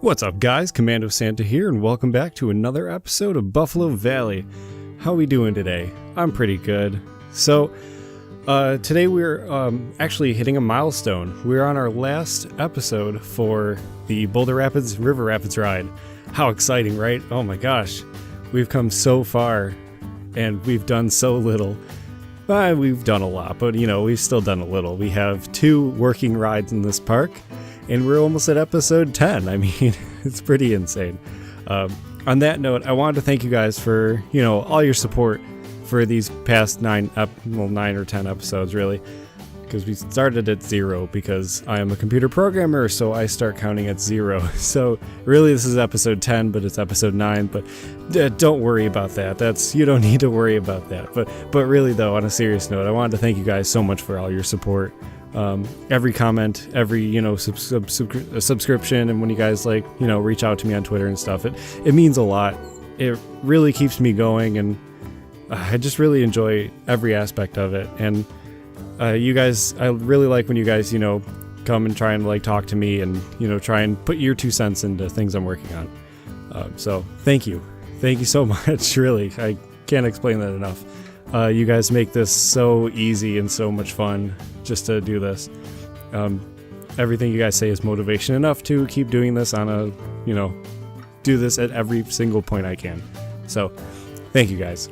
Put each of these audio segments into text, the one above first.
What's up, guys? CommandoSanta here, and welcome back to another episode of Buffalo Valley. How we doing today? I'm pretty good. So, today we're actually hitting a milestone. We're on our last episode for the Boulder Rapids River Rapids ride. How exciting, right? Oh my gosh. We've come so far, and we've done so little. We've done a lot, but we've still done a little. We have 2 working rides in this park, and we're almost at episode 10. I mean, it's pretty insane. On that note, I wanted to thank you guys for, all your support for these past 9 or 10 episodes, really. Because we started at 0 because I am a computer programmer, so I start counting at 0. So really this is episode 10, but it's episode 9, but don't worry about that. You don't need to worry about that. But really though, on a serious note, I wanted to thank you guys so much for all your support. Every comment, every, subscription, and when you guys reach out to me on Twitter and stuff, it means a lot. It really keeps me going, and I just really enjoy every aspect of it. And you guys, I really like when you guys, come and try and talk to me and, try and put your 2 cents into things I'm working on. So thank you. Thank you so much. Really. I can't explain that enough. You guys make this so easy and so much fun just to do this. Everything you guys say is motivation enough to keep doing this on do this at every single point I can. So thank you guys.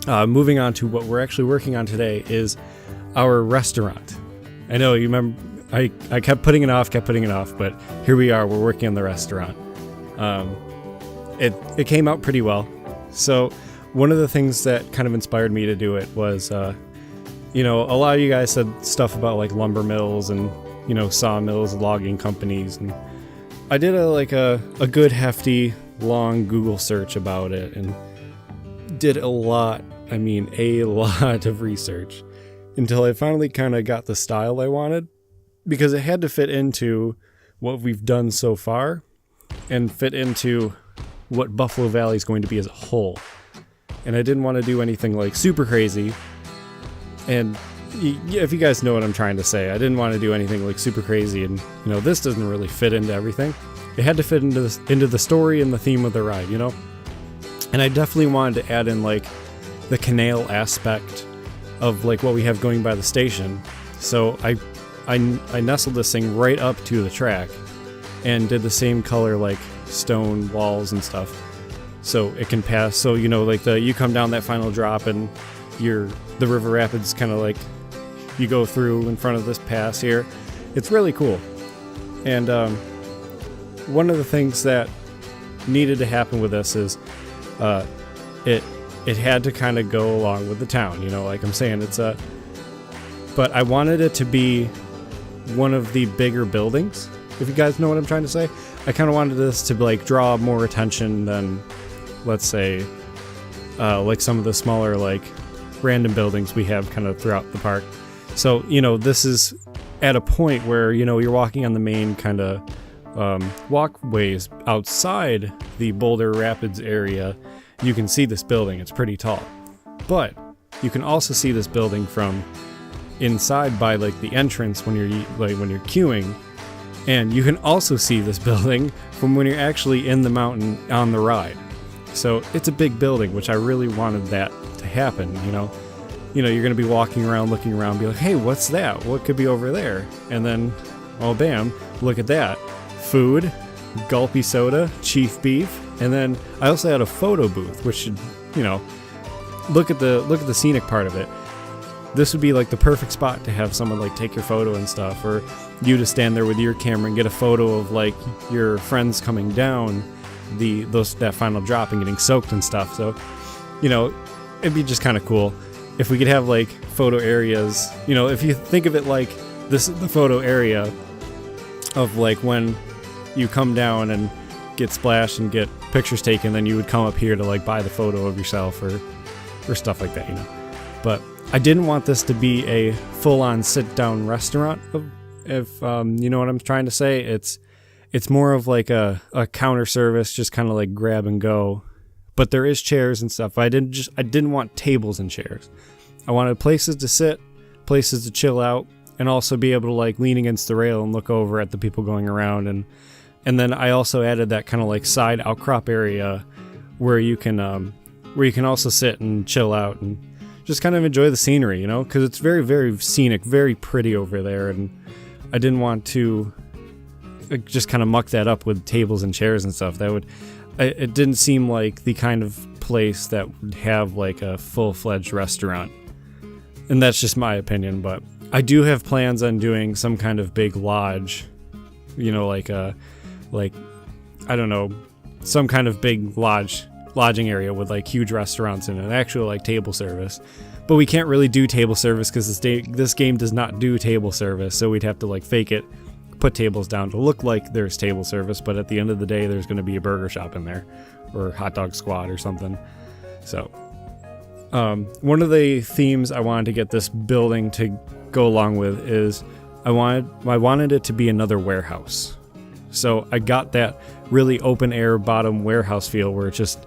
Moving on to what we're actually working on today is our restaurant. I know you remember I kept putting it off, but here we are. We're working on the restaurant. It came out pretty well. So one of the things that kind of inspired me to do it was, a lot of you guys said stuff about lumber mills and, sawmills, logging companies. And I did a good hefty long Google search about it and did a lot of research until I finally kind of got the style I wanted, because it had to fit into what we've done so far and fit into what Buffalo Valley is going to be as a whole. And I didn't want to do anything super crazy. And if you guys know what I'm trying to say, I didn't want to do anything super crazy. And, this doesn't really fit into everything. It had to fit into the story and the theme of the ride, And I definitely wanted to add in the canal aspect of what we have going by the station. So I nestled this thing right up to the track and did the same color stone walls and stuff, so it can pass. So you come down that final drop and the river rapids kind of you go through in front of this pass here. It's really cool. And one of the things that needed to happen with this is it had to kind of go along with the town, like I'm saying, but I wanted it to be one of the bigger buildings, if you guys know what I'm trying to say. I kind of wanted this to draw more attention than, let's say, some of the smaller random buildings we have kind of throughout the park. So, this is at a point where, you're walking on the main kind of walkways outside the Boulder Rapids area. You can see this building. It's pretty tall. But you can also see this building from inside by the entrance when you're queuing. And you can also see this building from when you're actually in the mountain on the ride. So it's a big building, which I really wanted that to happen, you're going to be walking around, looking around, be like, hey, what's that? What could be over there? And then, oh, bam, look at that. Food, gulpy soda, chief beef. And then I also had a photo booth, which should, look at the scenic part of it. This would be the perfect spot to have someone take your photo and stuff, or you to stand there with your camera and get a photo of your friends coming down that final drop and getting soaked and stuff. So, it'd be just kind of cool if we could have photo areas. If you think of it this is the photo area of when you come down and get splashed and get pictures taken, then you would come up here to buy the photo of yourself or stuff like that, But I didn't want this to be a full-on sit-down restaurant. If you know what I'm trying to say, it's more of a counter service, just kind of grab and go. But there is chairs and stuff. I didn't want tables and chairs. I wanted places to sit, places to chill out, and also be able to lean against the rail and look over at the people going around and And then I also added that kind of like side outcrop area where you can also sit and chill out and just kind of enjoy the scenery, you know, because it's very, very scenic, very pretty over there. And I didn't want to just kind of muck that up with tables and chairs and stuff. It didn't seem like the kind of place that would have like a full-fledged restaurant. And that's just my opinion, but I do have plans on doing some kind of big lodge, you know, like I don't know, some kind of big lodging area with like huge restaurants and an actual like table service. But we can't really do table service because this game does not do table service, so we'd have to like fake it, put tables down to look like there's table service, but at the end of the day there's going to be a burger shop in there or hot dog squad or something. So one of the themes I wanted to get this building to go along with is I wanted it to be another warehouse. So I got that really open air bottom warehouse feel where it's just,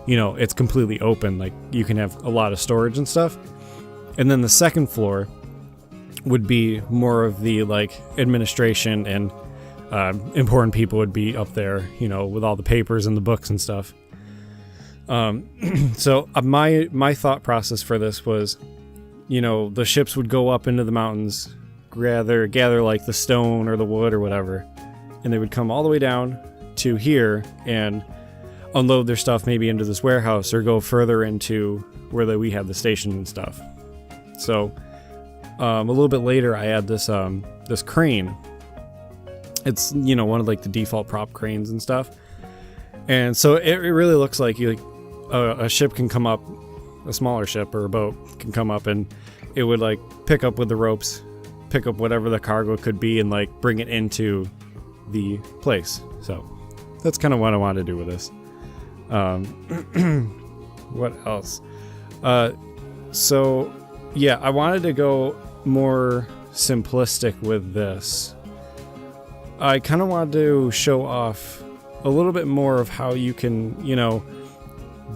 you know, it's completely open, like you can have a lot of storage and stuff. And then the second floor would be more of the like administration and important people would be up there, you know, with all the papers and the books and stuff. So my thought process for this was, you know, the ships would go up into the mountains, gather like the stone or the wood or whatever, and they would come all the way down to here and unload their stuff maybe into this warehouse or go further into where we have the station and stuff. So a little bit later I had this crane. It's, you know, one of like the default prop cranes and stuff. And so it really looks like a ship can come up, a smaller ship or a boat can come up and it would like pick up with the ropes, pick up whatever the cargo could be and like bring it into the place. So that's kind of what I wanted to do with this. What else? So yeah, I wanted to go more simplistic with this. I kind of wanted to show off a little bit more of how you can, you know,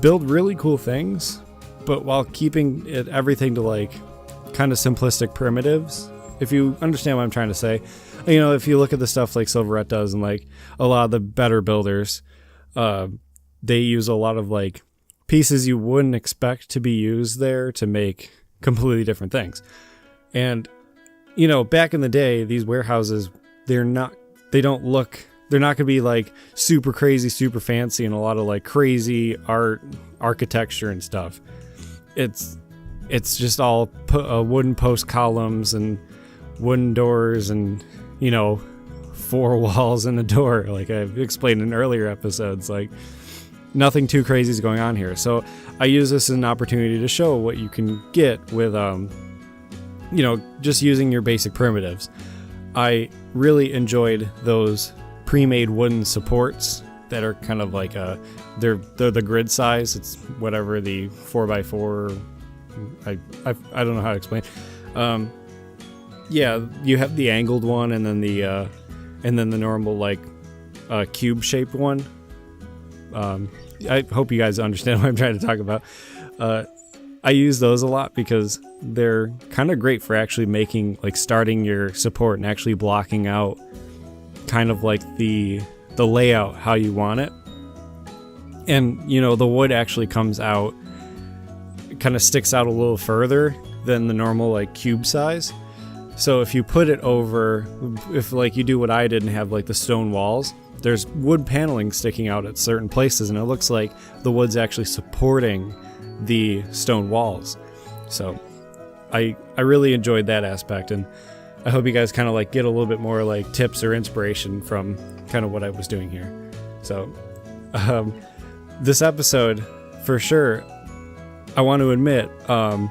build really cool things, but while keeping everything to like kind of simplistic primitives. If you understand what I'm trying to say, you know, if you look at the stuff like Silverette does and like a lot of the better builders, they use a lot of like pieces you wouldn't expect to be used there to make completely different things. And, you know, back in the day, these warehouses, they're not going to be like super crazy, super fancy and a lot of like crazy architecture and stuff. It's just all wooden post columns and wooden doors and, you know, 4 walls and a door, like I've explained in earlier episodes. Like nothing too crazy is going on here. So I use this as an opportunity to show what you can get with, you know, just using your basic primitives. I really enjoyed those pre-made wooden supports that are kind of like they're the grid size. It's whatever the 4x4. I don't know how to explain. Yeah, you have the angled one and then the normal like cube shaped one. I hope you guys understand what I'm trying to talk about. I use those a lot because they're kind of great for actually making, like, starting your support and actually blocking out kind of like the layout how you want it. And, you know, the wood actually comes out, kind of sticks out a little further than the normal like cube size. So if you put it over, if like you do what I did and have like the stone walls, there's wood paneling sticking out at certain places and it looks like the wood's actually supporting the stone walls. So I really enjoyed that aspect, and I hope you guys kind of like get a little bit more like tips or inspiration from kind of what I was doing here. So this episode, for sure, I want to admit, I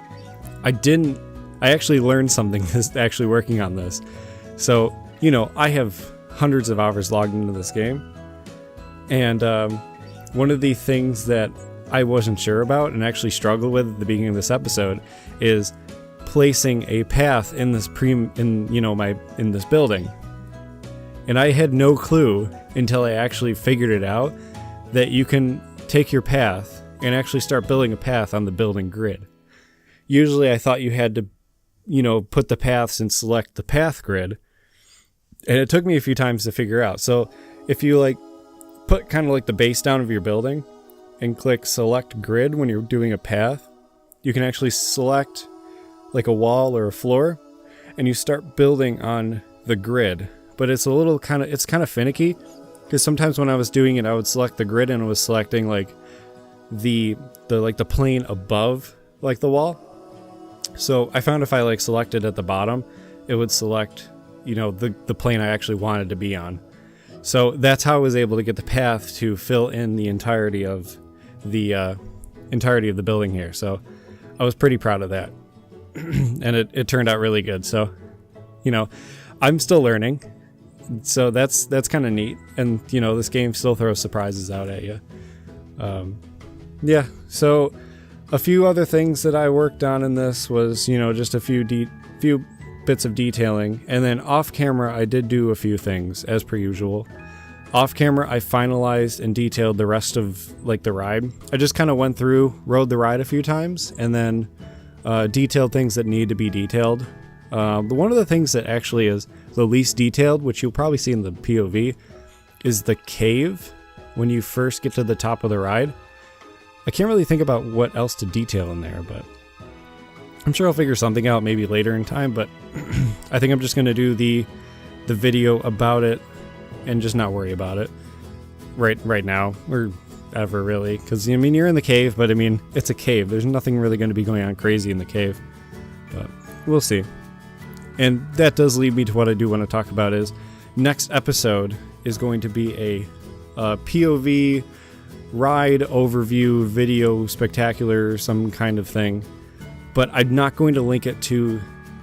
actually learned something actually working on this. So, you know, I have hundreds of hours logged into this game, and one of the things that I wasn't sure about and actually struggled with at the beginning of this episode is placing a path in this in this building. And I had no clue until I actually figured it out that you can take your path and actually start building a path on the building grid. Usually I thought you had to, you know, put the paths and select the path grid. And it took me a few times to figure out. So if you like put kind of like the base down of your building and click select grid when you're doing a path, you can actually select like a wall or a floor and you start building on the grid. But it's a little kind of finicky, because sometimes when I was doing it, I would select the grid and it was selecting like the plane above like the wall. So I found if I like selected at the bottom, it would select, you know, the plane I actually wanted to be on. So that's how I was able to get the path to fill in the entirety of the building here. So I was pretty proud of that. And it turned out really good. So, you know, I'm still learning. So that's kind of neat. And, you know, this game still throws surprises out at you. Yeah, so a few other things that I worked on in this was, you know, just a few bits of detailing. And then off camera, I did do a few things, as per usual. Off camera, I finalized and detailed the rest of like the ride. I just kind of went through, rode the ride a few times, and then detailed things that need to be detailed. One of the things that actually is the least detailed, which you'll probably see in the POV, is the cave when you first get to the top of the ride. I can't really think about what else to detail in there, but I'm sure I'll figure something out maybe later in time. But I think I'm just going to do the video about it and just not worry about it right now, or ever really, because I mean, you're in the cave, but I mean, it's a cave. There's nothing really going to be going on crazy in the cave, but we'll see. And that does lead me to what I do want to talk about. Is next episode is going to be a POV ride overview video spectacular, some kind of thing, but I'm not going to link it to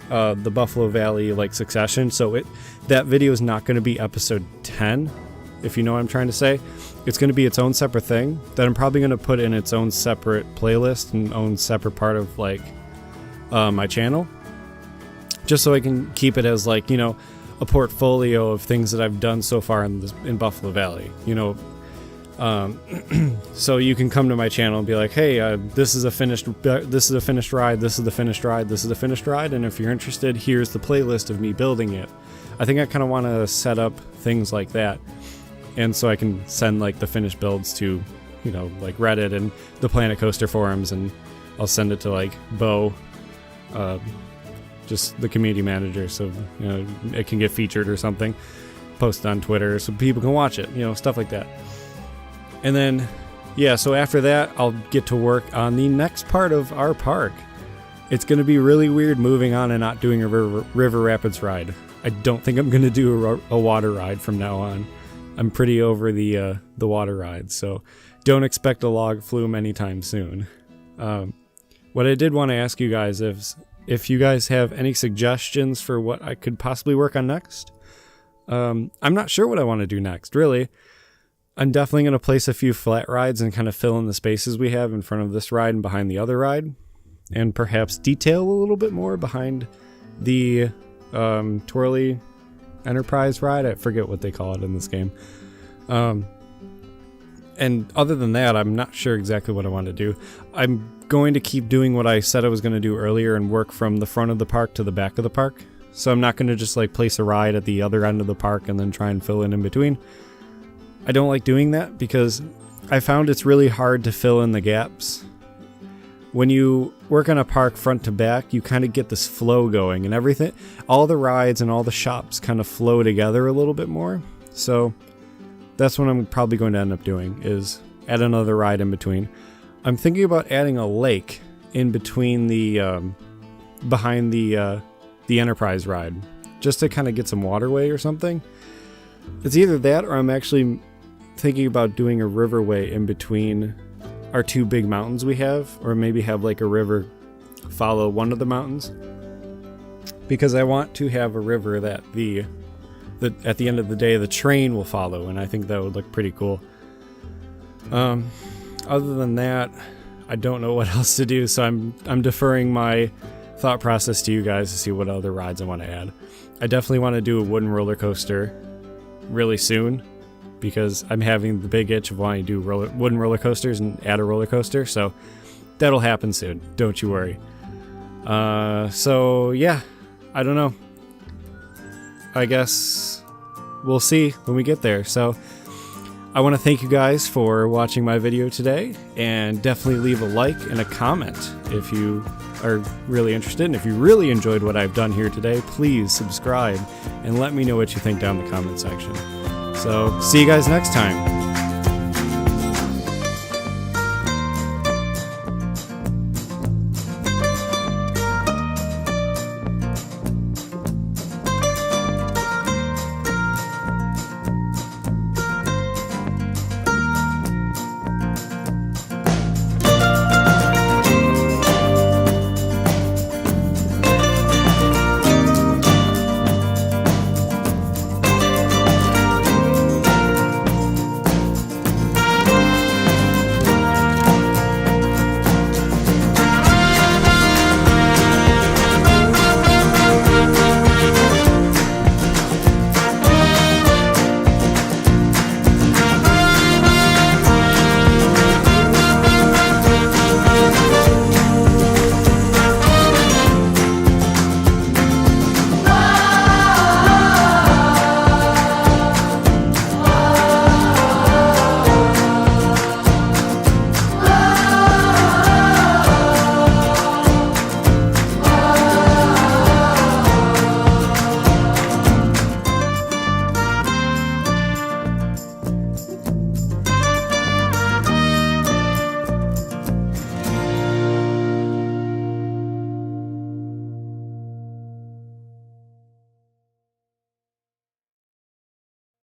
the Buffalo Valley like succession, so that video is not going to be episode 10, if you know what I'm trying to say. It's going to be its own separate thing that I'm probably going to put in its own separate playlist and own separate part of like my channel, just so I can keep it as like, you know, a portfolio of things that I've done so far in Buffalo Valley, you know. So you can come to my channel and be like, hey, this is a finished ride, this is the finished ride, this is the finished ride, and if you're interested, here's the playlist of me building it. I think I kind of want to set up things like that, and so I can send like the finished builds to, you know, like Reddit and the Planet Coaster forums, and I'll send it to like Bo, just the community manager, so you know it can get featured or something, post on Twitter so people can watch it, you know, stuff like that. And then, yeah, so after that, I'll get to work on the next part of our park. It's going to be really weird moving on and not doing a river rapids ride. I don't think I'm going to do a water ride from now on. I'm pretty over the water ride, so don't expect a log flume anytime soon. What I did want to ask you guys is if you guys have any suggestions for what I could possibly work on next. I'm not sure what I want to do next, really. I'm definitely going to place a few flat rides and kind of fill in the spaces we have in front of this ride and behind the other ride, and perhaps detail a little bit more behind the Twirly Enterprise ride. I forget what they call it in this game. And other than that, I'm not sure exactly what I want to do. I'm going to keep doing what I said I was going to do earlier and work from the front of the park to the back of the park. So I'm not going to just like place a ride at the other end of the park and then try and fill in between. I don't like doing that because I found it's really hard to fill in the gaps. When you work on a park front to back, you kind of get this flow going and everything. All the rides and all the shops kind of flow together a little bit more. So that's what I'm probably going to end up doing, is add another ride in between. I'm thinking about adding a lake in between the behind the Enterprise ride, just to kind of get some waterway or something. It's either that or I'm actually thinking about doing a riverway in between our two big mountains we have, or maybe have like a river follow one of the mountains, because I want to have a river that at the end of the day the train will follow, and I think that would look pretty cool. Other than that, I don't know what else to do, so I'm deferring my thought process to you guys to see what other rides I want to add. I definitely want to do a wooden roller coaster really soon, because I'm having the big itch of wanting to do wooden roller coasters and add a roller coaster, so that'll happen soon, don't you worry. So yeah, I don't know. I guess we'll see when we get there. So I want to thank you guys for watching my video today, and definitely leave a like and a comment if you are really interested. And if you really enjoyed what I've done here today, please subscribe and let me know what you think down in the comment section. So see you guys next time.